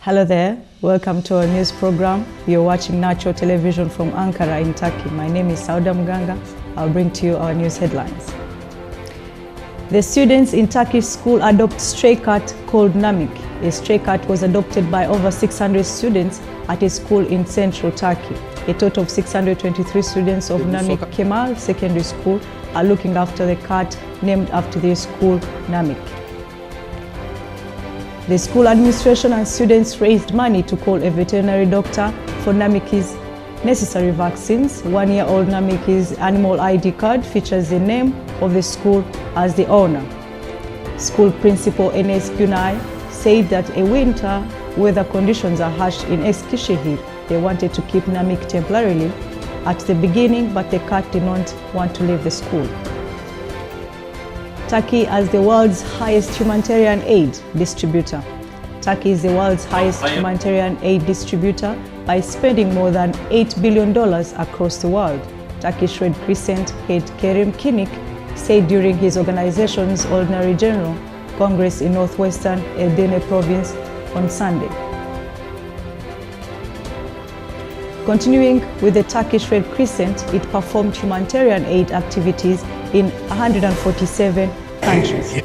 Hello there, welcome to our news program. You're watching Natural Television from Ankara in Turkey. My name is Sauda Mganga. I'll bring to you our news headlines. The students in Turkish school adopt stray cat called Namik. A stray cat was adopted by over 600 students at a school in central Turkey. A total of 623 students of Namik Kemal Secondary School are looking after the cat named after their school, Namik. The school administration and students raised money to call a veterinary doctor for Namik's necessary vaccines. 1-year-old Namik's animal ID card features the name of the school as the owner. School principal Enes Günay said that a winter weather conditions are harsh in Eskişehir. They wanted to keep Namik temporarily at the beginning, but the cat did not want to leave the school. Turkey as the world's highest humanitarian aid distributor. Turkey is the world's highest humanitarian aid distributor by spending more than $8 billion across the world. Turkish Red Crescent head Kerim Kinik said during his organization's Ordinary General Congress in northwestern Edirne province on Sunday. Continuing with the Turkish Red Crescent, it performed humanitarian aid activities in 147 countries.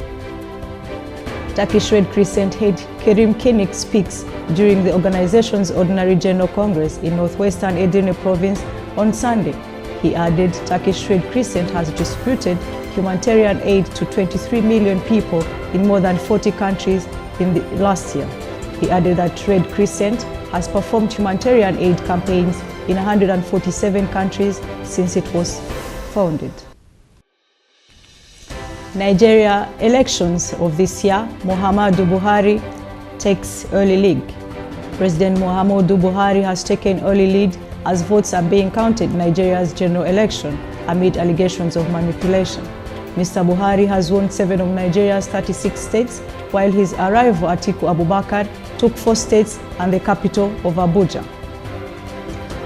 Turkish Red Crescent head Kerim Kinik speaks during the organization's Ordinary General Congress in northwestern Edirne province on Sunday. He added Turkish Red Crescent has distributed humanitarian aid to 23 million people in more than 40 countries in the last year. He added that Red Crescent has performed humanitarian aid campaigns in 147 countries since it was founded. Nigeria elections of this year, Muhammadu Buhari takes early lead. President Muhammadu Buhari has taken early lead as votes are being counted in Nigeria's general election amid allegations of manipulation. Mr. Buhari has won 7 of Nigeria's 36 states, while his rival Atiku Abubakar took 4 states and the capital of Abuja.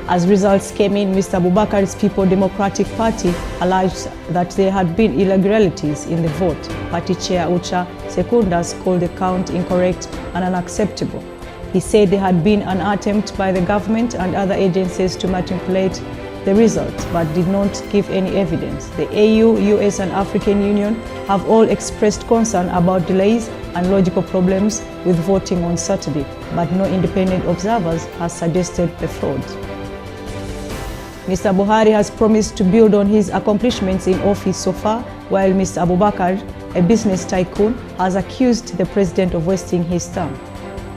As results came in, Mr. Abubakar's People Democratic Party alleged that there had been irregularities in the vote. Party chair Ucha Secundas called the count incorrect and unacceptable. He said there had been an attempt by the government and other agencies to manipulate the results, but did not give any evidence. The AU, US and African Union have all expressed concern about delays and logical problems with voting on Saturday, but no independent observers has suggested the fraud. Mr. Buhari has promised to build on his accomplishments in office so far, while Mr. Abubakar, a business tycoon, has accused the president of wasting his term.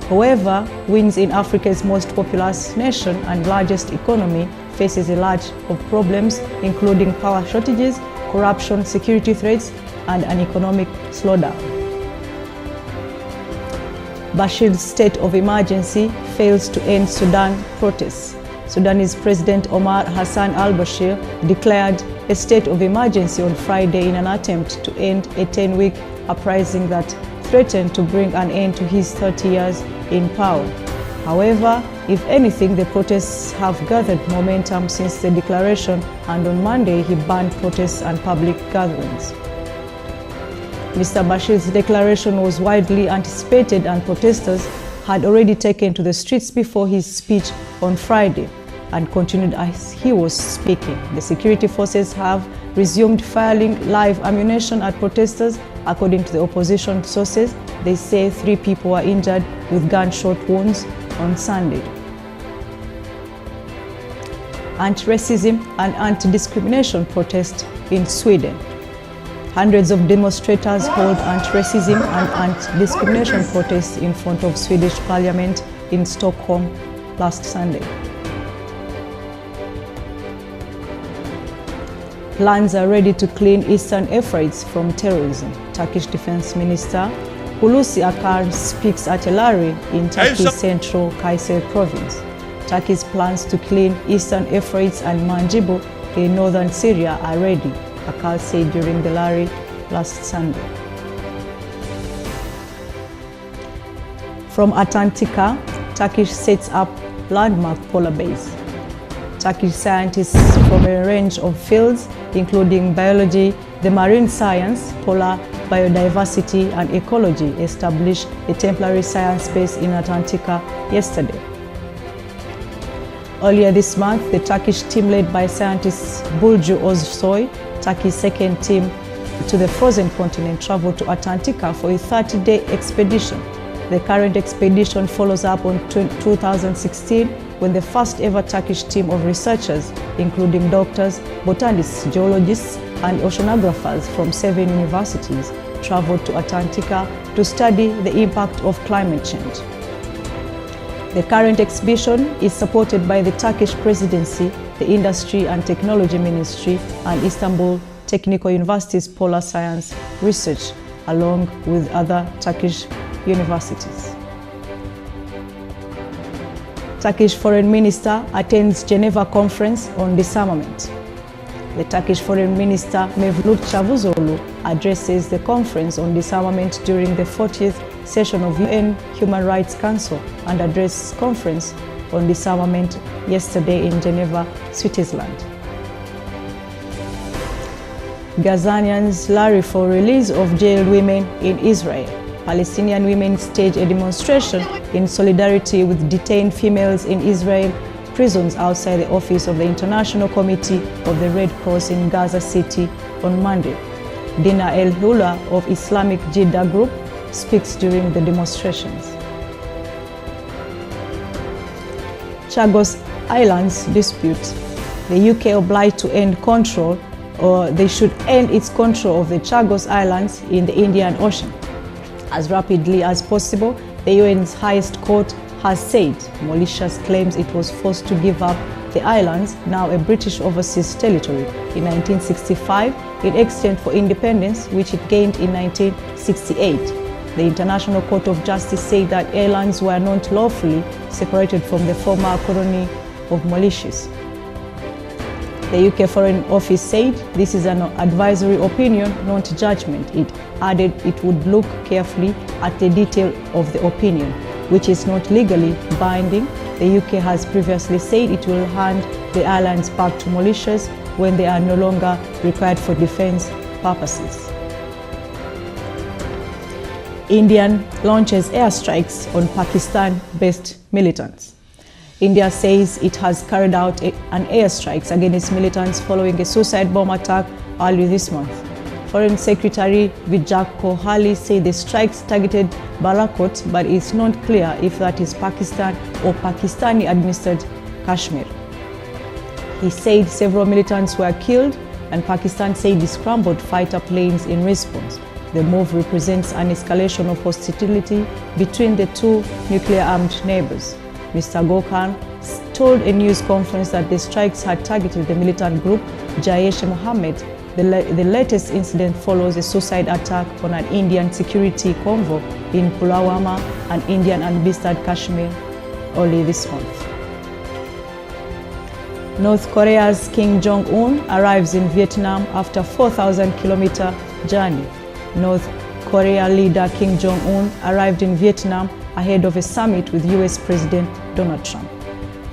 However, wins in Africa's most populous nation and largest economy faces a lot of problems, including power shortages, corruption, security threats, and an economic slowdown. Bashir's state of emergency fails to end Sudan protests. Sudanese President Omar Hassan al-Bashir declared a state of emergency on Friday in an attempt to end a 10-week uprising that threatened to bring an end to his 30 years in power. However, if anything, the protests have gathered momentum since the declaration, and on Monday he banned protests and public gatherings. Mr. Bashir's declaration was widely anticipated, and protesters had already taken to the streets before his speech on Friday and continued as he was speaking. The security forces have resumed firing live ammunition at protesters. According to the opposition sources, they say 3 people were injured with gunshot wounds on Sunday. Anti-racism and anti-discrimination protest in Sweden. Hundreds of demonstrators held anti-racism and anti-discrimination protests in front of Swedish Parliament in Stockholm last Sunday. Plans are ready to clean Eastern Euphrates from terrorism. Turkish Defense Minister Hulusi Akar speaks at a rally in Turkey's central Kayseri province. Turkey's plans to clean Eastern Euphrates and Manjibu in northern Syria are ready, Akar said during the rally last Sunday. From Antarctica, Turkey sets up landmark polar base. Turkish scientists from a range of fields, including biology, the marine science, polar Biodiversity and Ecology established a temporary science base in Atlantica yesterday. Earlier this month, the Turkish team led by scientist Burcu Özsoy, Turkey's second team to the frozen continent, traveled to Atlantica for a 30-day expedition. The current expedition follows up on 2016 when the first ever Turkish team of researchers, including doctors, botanists, geologists, and oceanographers from 7 universities, traveled to Atlantica to study the impact of climate change. The current exhibition is supported by the Turkish Presidency, the Industry and Technology Ministry, and Istanbul Technical University's Polar Science Research, along with other Turkish universities. Turkish Foreign Minister attends Geneva Conference on Disarmament. The Turkish Foreign Minister Mevlut Çavuşoğlu addresses the Conference on Disarmament during the 40th session of UN Human Rights Council and Address Conference on Disarmament yesterday in Geneva, Switzerland. Gazanians rally for release of jailed women in Israel. Palestinian women staged a demonstration in solidarity with detained females in Israel prisons outside the office of the International Committee of the Red Cross in Gaza City on Monday. Dina El Hula of Islamic Jeddah Group speaks during the demonstrations. Chagos Islands dispute. The UK obliged to end control, or they should end its control of the Chagos Islands in the Indian Ocean as rapidly as possible. The UN's highest court has said Mauritius claims it was forced to give up the islands, now a British overseas territory, in 1965 in exchange for independence, which it gained in 1968. The International Court of Justice said that islands were not lawfully separated from the former colony of Mauritius. The UK Foreign Office said this is an advisory opinion, not judgment. It added it would look carefully at the detail of the opinion, which is not legally binding. The UK has previously said it will hand the islands back to Mauritius when they are no longer required for defense purposes. India launches airstrikes on Pakistan-based militants. India says it has carried out an airstrikes against militants following a suicide bomb attack early this month. Foreign Secretary Vijay Kohali said the strikes targeted Balakot, but it's not clear if that is Pakistan or Pakistani-administered Kashmir. He said several militants were killed, and Pakistan said it scrambled fighter planes in response. The move represents an escalation of hostility between the two nuclear-armed neighbors. Mr. Gokhan told a news conference that the strikes had targeted the militant group Jaish-e-Mohammed. The latest incident follows a suicide attack on an Indian security convoy in Pulwama, an Indian-administered Kashmir, early this month. North Korea's Kim Jong-un arrives in Vietnam after a 4,000-kilometer journey. North Korea leader Kim Jong-un arrived in Vietnam ahead of a summit with US President Donald Trump.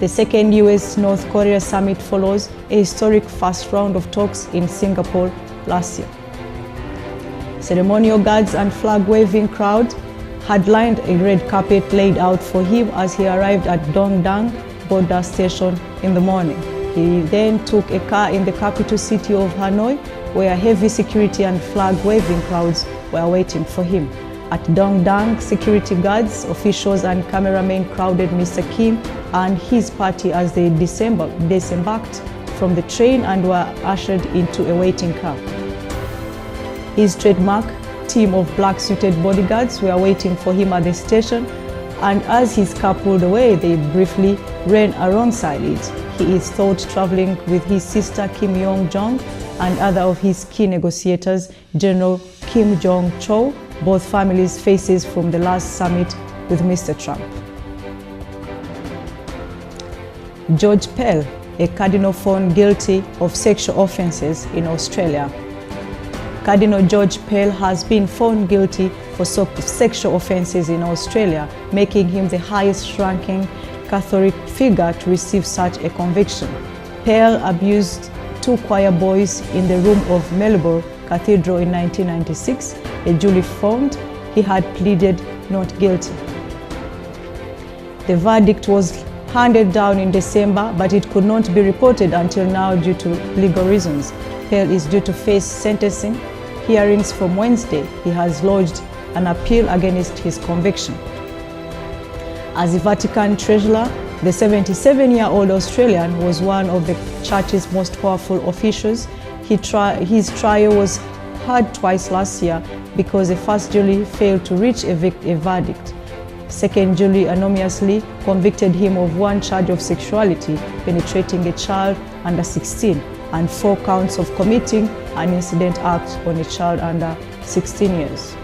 The second US-North Korea summit follows a historic first round of talks in Singapore last year. Ceremonial guards and flag-waving crowd had lined a red carpet laid out for him as he arrived at Dong Dang border station in the morning. He then took a car in the capital city of Hanoi, where heavy security and flag-waving crowds were waiting for him. At Dong Dang, security guards, officials and cameramen crowded Mr. Kim and his party as they disembarked from the train and were ushered into a waiting car. His trademark team of black-suited bodyguards were waiting for him at the station, and as his car pulled away, they briefly ran alongside it. He is thought traveling with his sister Kim Yong-jong and other of his key negotiators, General Kim Jong-chol, both families' faces from the last summit with Mr. Trump. George Pell, a cardinal found guilty of sexual offences in Australia. Cardinal George Pell has been found guilty for sexual offences in Australia, making him the highest-ranking Catholic figure to receive such a conviction. Pell abused two choir boys in the room of Melbourne Cathedral in 1996, a jury found he had pleaded not guilty. The verdict was handed down in December, but it could not be reported until now due to legal reasons. Pell is due to face sentencing hearings from Wednesday. He has lodged an appeal against his conviction. As the Vatican treasurer, the 77-year-old Australian was one of the church's most powerful officials. His trial was heard twice last year because the first jury failed to reach a verdict. Second jury anonymously convicted him of one charge of sexuality, penetrating a child under 16, and 4 counts of committing an incident act on a child under 16 years.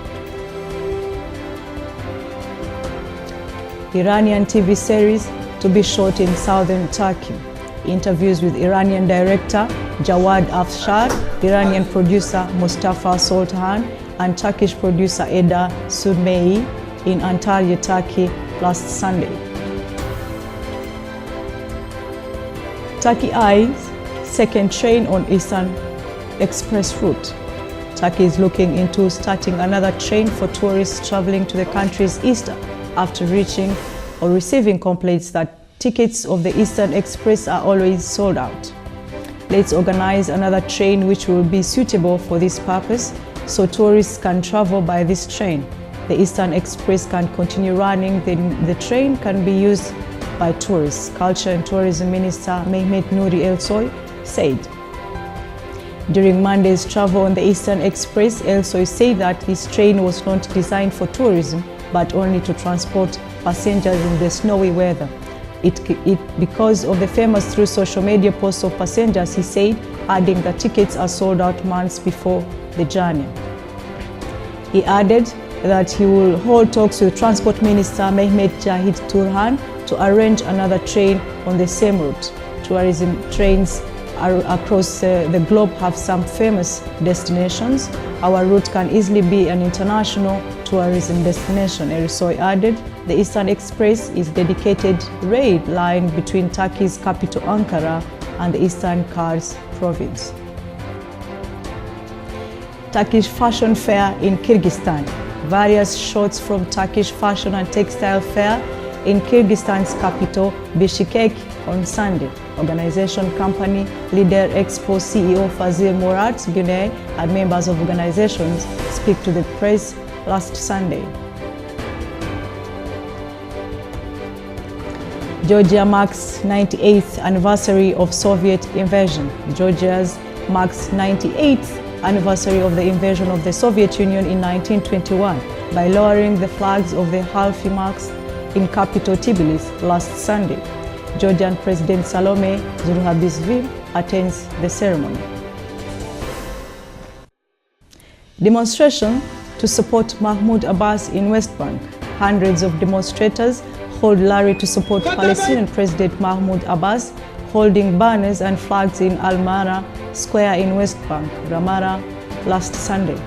Iranian TV series to be shot in southern Turkey. Interviews with Iranian director Jawad Afshar, Iranian producer Mustafa Sultan, and Turkish producer Eda Sudmei in Antalya, Turkey last Sunday. Turkey eyes second train on Eastern Express route. Turkey is looking into starting another train for tourists traveling to the country's east after reaching or receiving complaints that tickets of the Eastern Express are always sold out. Let's organize another train which will be suitable for this purpose so tourists can travel by this train. The Eastern Express can continue running, then the train can be used by tourists, Culture and Tourism Minister Mehmet Nuri Elsoy said. During Monday's travel on the Eastern Express, Elsoy said that this train was not designed for tourism, but only to transport passengers in the snowy weather. Because of the famous through social media posts of passengers, he said, adding that tickets are sold out months before the journey. He added that he will hold talks with Transport Minister Mehmet Jahid Turhan to arrange another train on the same route. Tourism trains across the globe have some famous destinations. Our route can easily be an international tourism destination, Elsoy added. The Eastern Express is a dedicated rail line between Turkey's capital Ankara and the Eastern Kars province. Turkish fashion fair in Kyrgyzstan. Various shots from Turkish fashion and textile fair in Kyrgyzstan's capital Bishkek on Sunday. Organization company Leader Expo CEO Fazil Murat Güney and members of organizations speak to the press last Sunday. Georgia marks 98th anniversary of Soviet invasion. Georgia's marks 98th anniversary of the invasion of the Soviet Union in 1921 by lowering the flags of the halfie marks in capital Tbilisi last Sunday. Georgian President Salome Zurhabishvili attends the ceremony. Demonstration to support Mahmoud Abbas in West Bank. Hundreds of demonstrators hold rally to support Palestinian President Mahmoud Abbas, holding banners and flags in Al-Mara Square in West Bank, Ramallah, last Sunday.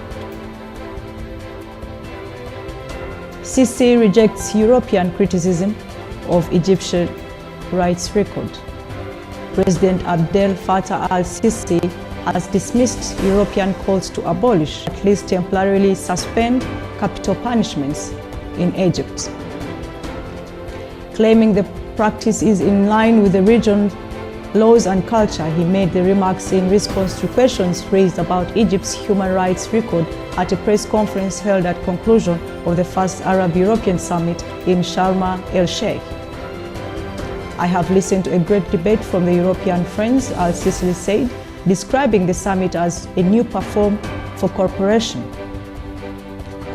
Sisi rejects European criticism of Egyptian rights record. President Abdel Fattah al-Sisi has dismissed European calls to abolish, at least temporarily suspend, capital punishments in Egypt. Claiming the practice is in line with the region's laws and culture, he made the remarks in response to questions raised about Egypt's human rights record at a press conference held at conclusion of the first Arab-European summit in Sharm el-Sheikh. I have listened to a great debate from the European friends, al-Sisi said, describing the summit as a new platform for cooperation,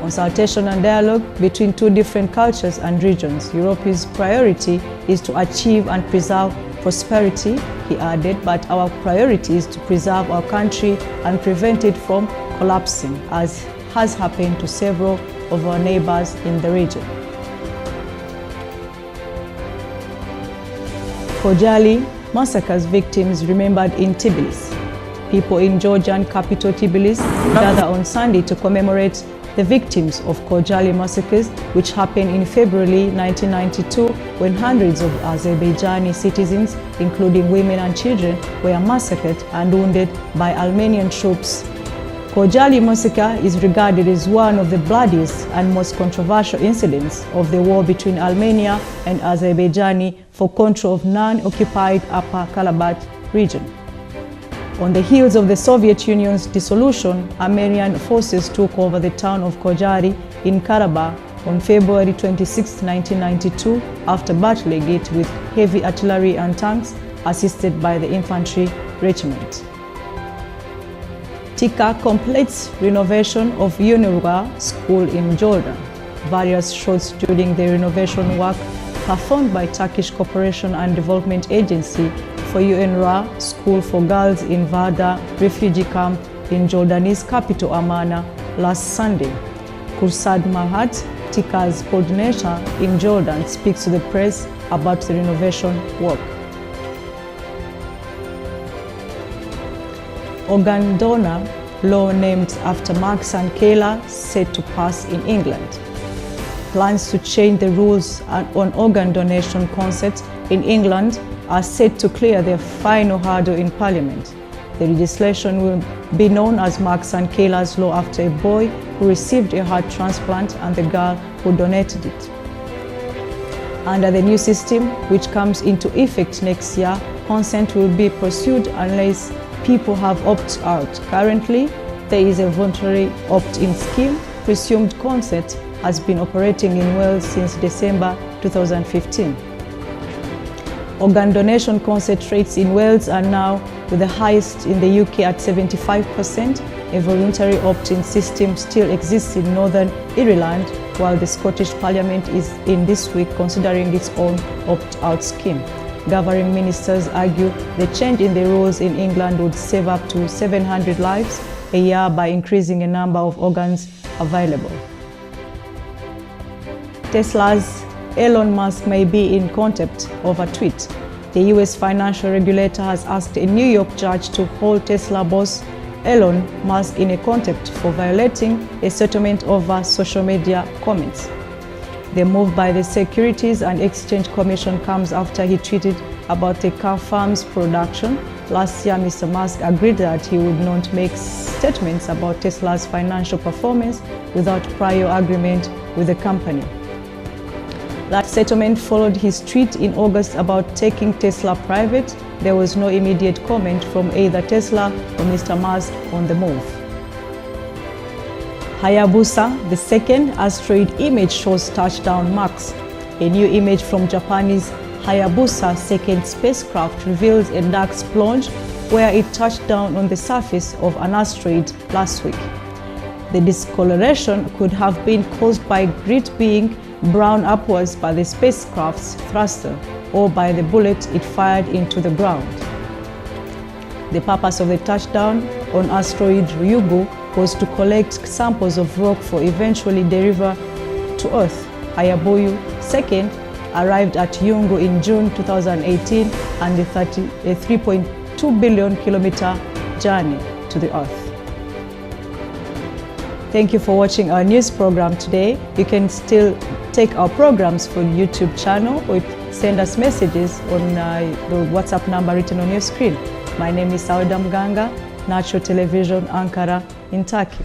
consultation and dialogue between two different cultures and regions. Europe's priority is to achieve and preserve prosperity, he added, but our priority is to preserve our country and prevent it from collapsing, as has happened to several of our neighbors in the region. Khojaly massacres victims remembered in Tbilisi. People in Georgian capital Tbilisi gather on Sunday to commemorate the victims of Khojaly massacres, which happened in February 1992 when hundreds of Azerbaijani citizens, including women and children, were massacred and wounded by Armenian troops Khojaly massacre is regarded as one of the bloodiest and most controversial incidents of the war between Armenia and Azerbaijan for control of non-occupied Upper Karabakh region. On the heels of the Soviet Union's dissolution, Armenian forces took over the town of Khojaly in Karabakh on February 26, 1992, after battling it with heavy artillery and tanks assisted by the infantry regiment. TICA completes renovation of UNRWA school in Jordan. Various shots during the renovation work performed by Turkish Cooperation and Development Agency for UNRWA School for Girls in Varda refugee camp in Jordan's capital Amman last Sunday. Kursad Mahat, TICA's coordinator in Jordan, speaks to the press about the renovation work. Organ donor law named after Mark Sankela set to pass in England. Plans to change the rules on organ donation concepts in England are set to clear their final hurdle in Parliament. The legislation will be known as Mark Sankela's law after a boy who received a heart transplant and the girl who donated it. Under the new system, which comes into effect next year, consent will be pursued unless people have opted out. Currently, there is a voluntary opt-in scheme. Presumed consent has been operating in Wales since December 2015. Organ donation consent rates in Wales are now with the highest in the UK at 75%. A voluntary opt-in system still exists in Northern Ireland, while the Scottish Parliament is in this week considering its own opt-out scheme. Governing ministers argue the change in the rules in England would save up to 700 lives a year by increasing the number of organs available. Tesla's Elon Musk may be in contempt over tweet. The US financial regulator has asked a New York judge to hold Tesla boss Elon Musk in a contempt for violating a settlement over social media comments. The move by the Securities and Exchange Commission comes after he tweeted about the car firm's production. Last year, Mr. Musk agreed that he would not make statements about Tesla's financial performance without prior agreement with the company. That settlement followed his tweet in August about taking Tesla private. There was no immediate comment from either Tesla or Mr. Musk on the move. Hayabusa, the second asteroid image shows touchdown marks. A new image from Japanese Hayabusa second spacecraft reveals a dark splotch where it touched down on the surface of an asteroid last week. The discoloration could have been caused by grit being blown upwards by the spacecraft's thruster or by the bullet it fired into the ground. The purpose of the touchdown on asteroid Ryugu was to collect samples of rock for eventually deliver to Earth. Hayabusa 2 arrived at Ryugu in June 2018 and a 3.2 billion kilometer journey to the Earth. Thank you for watching our news program today. You can still take our programs from YouTube channel or send us messages on the WhatsApp number written on your screen. My name is Sauda Mganga, Natural Television, Ankara in Turkey.